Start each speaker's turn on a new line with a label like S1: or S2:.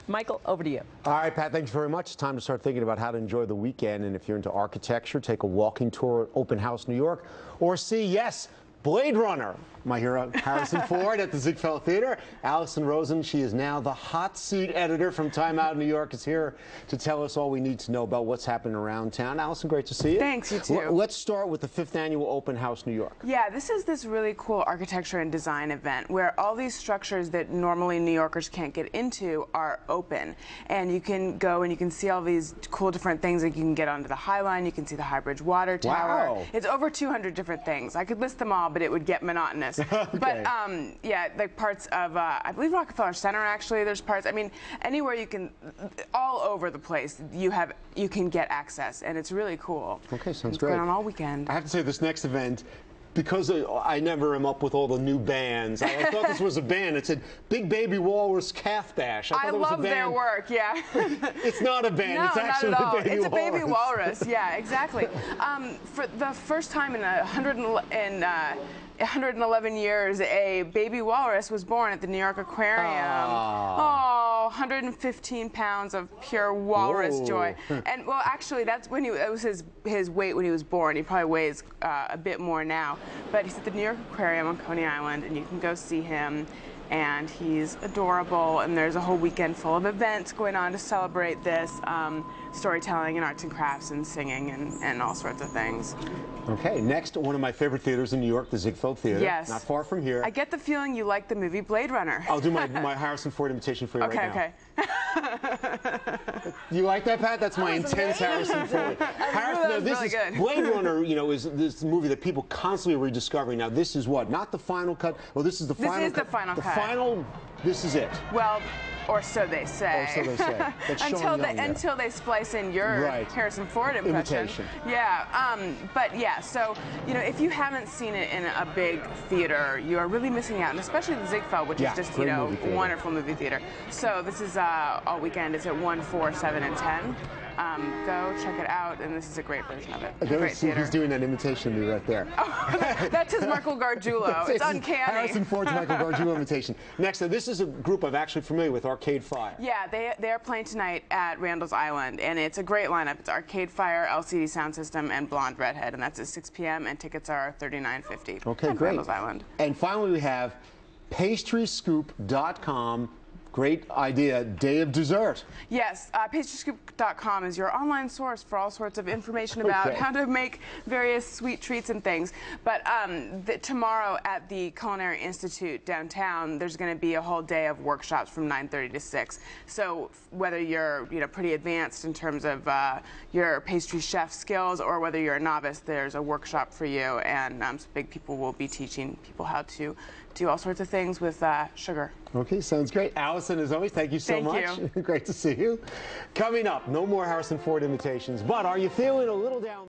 S1: Michael, over to you.
S2: All right, Pat, thanks very much. It's time to start thinking about how to enjoy the weekend. And if you're into architecture, take a walking tour at Open House New York, or see, yes, Blade Runner. My hero, Harrison Ford, at the Ziegfeld Theater. Alison Rosen, she is now the hot seat editor from Time Out New York, is here to tell us all we need to know about what's happening around town. Alison, great to see you.
S3: Thanks, you too.
S2: Let's start with the 5th Annual Open House New York.
S3: Yeah, this is this really cool architecture and design event where all these structures that normally New Yorkers can't get into are open. And you can go and you can see all these cool different things. Like you can get onto the High Line, you can see the High Bridge Water Tower.
S2: Wow.
S3: It's over 200 different things. I could list them all, but it would get monotonous.
S2: Okay.
S3: But yeah, like parts of, I believe Rockefeller Center, actually, there's parts, I mean, anywhere you can, all over the place, you can get access, and it's really cool.
S2: Okay, sounds
S3: it's
S2: great.
S3: going on all weekend.
S2: I have to say, this next event, because I never am up with all the new bands, I thought this was a band. It said Big Baby Walrus Calf Bash.
S3: I love their work, yeah.
S2: It's not a band,
S3: no,
S2: it's actually
S3: not at all.
S2: a Baby
S3: It's
S2: Walrus.
S3: a Baby Walrus, yeah, exactly. For the first time in 111 years, a baby walrus was born at the New York Aquarium. Oh, 115 pounds of pure walrus joy. And well, actually, that's when it was his weight when he was born. He probably weighs a bit more now. But he's at the New York Aquarium on Coney Island, and you can go see him. And he's adorable, and there's a whole weekend full of events going on to celebrate this, storytelling and arts and crafts and singing and all sorts of things.
S2: Okay, next, one of my favorite theaters in New York, the Ziegfeld Theater.
S3: Yes.
S2: Not far from here.
S3: I get the feeling you like the movie Blade Runner.
S2: I'll do my Harrison Ford imitation for you right now.
S3: Okay.
S2: You like that, Pat? That's my intense Harrison Ford. This is Blade Runner, you know, is this movie that people constantly are rediscovering. Now, this is what? Not the final cut? Well, this is the final cut.
S3: This is the final cut.
S2: This is it.
S3: Well, or so they say.
S2: Or so they say. That's
S3: until they splice in your Harrison Ford imitation. Yeah, but yeah, so, you know, if you haven't seen it in a big theater, you are really missing out, and especially the Ziegfeld, which is just, you know, wonderful movie theater. So this is all weekend. It's at 1, 4, 7, and 10. Go check it out, and this is a great version of it. Great theater.
S2: He's doing that imitation of me right there.
S3: Oh, that's his Michael Gargiulo. It's uncanny.
S2: Harrison Ford's Michael Gargiulo imitation. Next, this is a group I'm actually familiar with, Arcade Fire.
S3: Yeah, they are playing tonight at Randall's Island, and it's a great lineup. It's Arcade Fire, LCD Sound System, and Blonde Redhead, and that's at 6 p.m., and tickets are $39.50.
S2: Okay,
S3: at
S2: great.
S3: Randall's Island.
S2: And finally, we have pastryscoop.com. Great idea, day of dessert.
S3: Yes, pastryscoop.com is your online source for all sorts of information about how to make various sweet treats and things. But tomorrow at the Culinary Institute downtown, there's going to be a whole day of workshops from 9:30 to 6. So whether you're pretty advanced in terms of your pastry chef skills, or whether you're a novice, there's a workshop for you, and some big people will be teaching people how to do all sorts of things with sugar.
S2: Okay, sounds great. Alison, as always, thank you so much.
S3: Thank you.
S2: Great to see you. Coming up, no more Harrison Ford imitations, but are you feeling a little down?